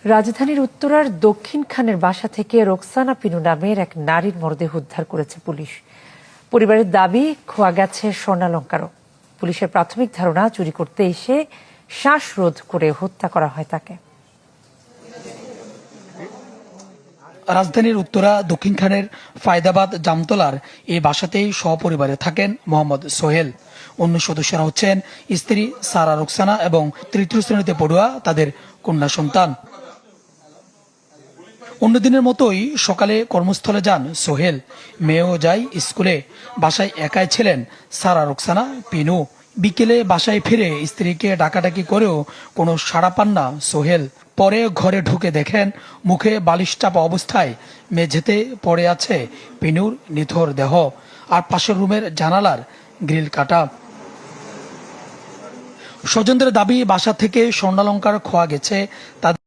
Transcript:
রাজধানীর উত্তরার দক্ষিণ খানের বাসা থেকে রোকসানা পিনু নামের এক নারীর মরদেহ উদ্ধার করেছে পুলিশ। পরিবারের দাবি, খোয়া গেছে স্বর্ণালংকারও। পুলিশের প্রাথমিক ধারণা, চুরি করতে এসে শ্বাসরোধ করে হত্যা করা হয় তাকে। রাজধানীর উত্তরা দক্ষিণ খানের ফায়দাবাদ জামতলার এই বাসাতেই সপরিবারে থাকেন মোহাম্মদ সোহেল। অন্য সদস্যরা হচ্ছেন স্ত্রী সারা রোকসানা এবং তৃতীয় শ্রেণীতে পড়ুয়া তাদের কন্যা সন্তান। অন্যদিনের মতোই সকালে কর্মস্থলে যান সোহেল, মেয়েও যায় স্কুলে। বাসায় একাই ছিলেন সারা রোকসানা পিনু। বিকেলে বাসায় ফিরে স্ত্রীকে ডাকাডাকি করেও কোনো সাড়া পান না সোহেল। পরে ঘরে ঢুকে দেখেন মুখে বালিশ চাপা অবস্থায় মেঝেতে পড়ে আছে পিনুর নিথর দেহ, আর পাশের রুমের জানালার গ্রিল কাটা। স্বজনদের দাবি, বাসা থেকে স্বর্ণালংকার খোয়া গেছে।